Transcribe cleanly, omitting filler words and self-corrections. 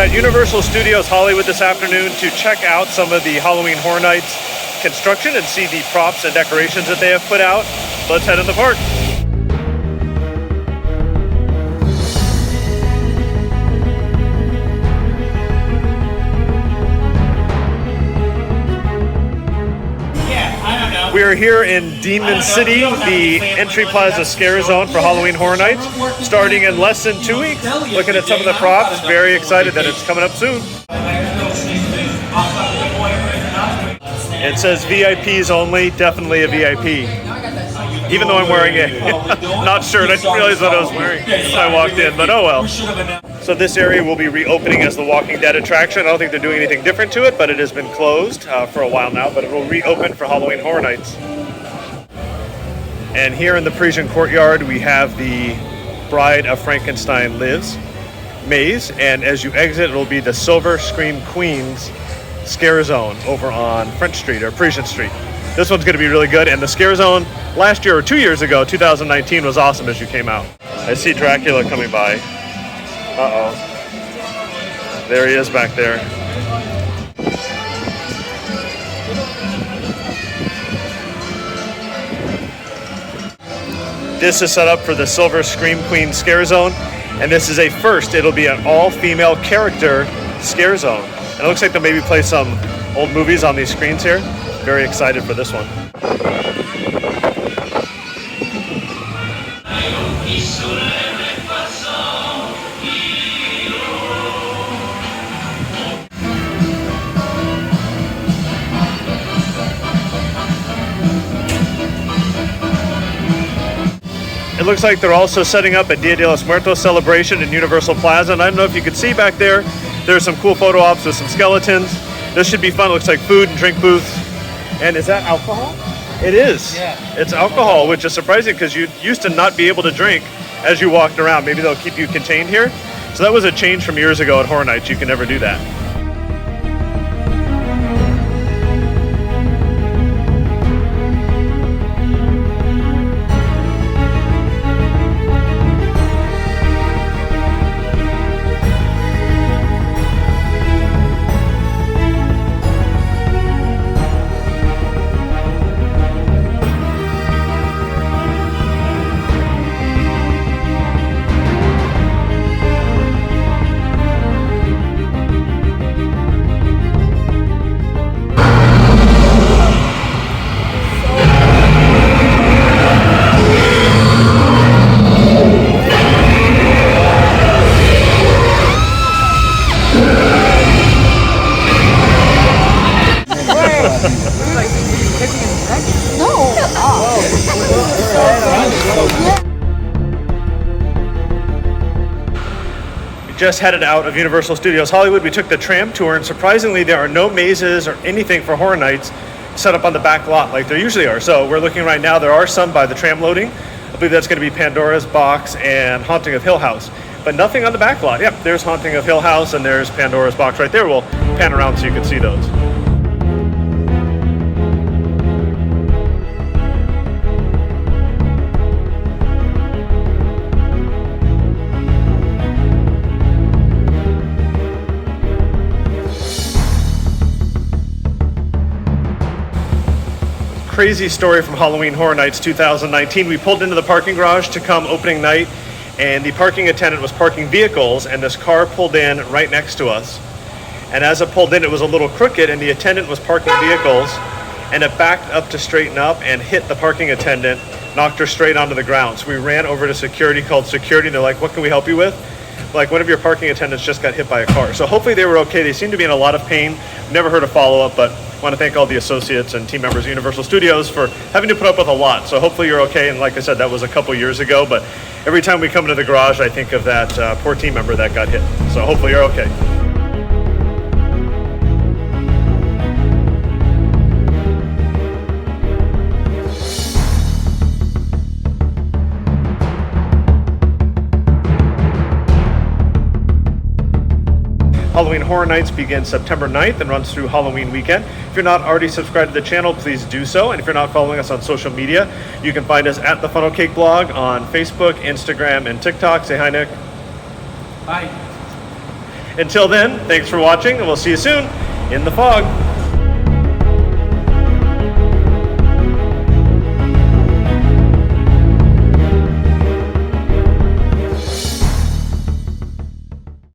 at Universal Studios Hollywood this afternoon to check out some of the Halloween Horror Nights construction and see the props and decorations that they have put out. So let's head in the park. We are here in Demon City, the entry plaza scare zone for Halloween Horror Nights, starting in less than 2 weeks. Looking at some of the props, very excited that it's coming up soon. It says VIPs only, definitely a VIP. Even though I'm wearing a not shirt, I didn't realize what I was wearing when I walked in, but oh well. So this area will be reopening as the Walking Dead attraction. I don't think they're doing anything different to it, but it has been closed for a while now, but it will reopen for Halloween Horror Nights. And here in the Parisian Courtyard, we have the Bride of Frankenstein Lives maze, and as you exit, it will be the Silver Scream Queens Scare Zone over on French Street, or Parisian Street. This one's going to be really good, and the Scare Zone last year or 2 years ago, 2019, was awesome as you came out. I see Dracula coming by. Uh-oh. There he is back there. This is set up for the Silver Scream Queen Scare Zone, and this is a first. It'll be an all-female character scare zone. And it looks like they'll maybe play some old movies on these screens here. Very excited for this one. It looks like they're also setting up a Dia de los Muertos celebration in Universal Plaza, and I don't know if you can see back there, there's some cool photo ops with some skeletons. This should be fun. It looks like food and drink booths. And is that alcohol? It is. Yeah. It's alcohol, which is surprising because you used to not be able to drink as you walked around. Maybe they'll keep you contained here. So that was a change from years ago at Horror Nights. You can never do that. Just headed out of Universal Studios Hollywood. We took the tram tour, and surprisingly there are no mazes or anything for Horror Nights set up on the back lot like there usually are. So we're looking right now, there are some by the tram loading. I believe that's going to be Pandora's Box and Haunting of Hill House, but nothing on the back lot. Yep, there's Haunting of Hill House and there's Pandora's Box right there. We'll pan around so you can see those. Crazy story from Halloween Horror Nights 2019. We pulled into the parking garage to come opening night, and the parking attendant was parking vehicles, and this car pulled in right next to us. And as it pulled in, it was a little crooked, and the attendant was parking vehicles, and it backed up to straighten up and hit the parking attendant, knocked her straight onto the ground. So we ran over to security, called security, and they're like, "What can we help you with?" Like, one of your parking attendants just got hit by a car. So hopefully they were okay. They seem to be in a lot of pain. Never heard a follow-up, but I want to thank all the associates and team members of Universal Studios for having to put up with a lot. So hopefully you're okay. And like I said, that was a couple years ago, but every time we come into the garage, I think of that poor team member that got hit. So hopefully you're okay. Halloween Horror Nights begins September 9th and runs through Halloween weekend. If you're not already subscribed to the channel, please do so. And if you're not following us on social media, you can find us at the Funnel Cake Blog on Facebook, Instagram, and TikTok. Say hi, Nick. Hi. Until then, thanks for watching, and we'll see you soon in the fog.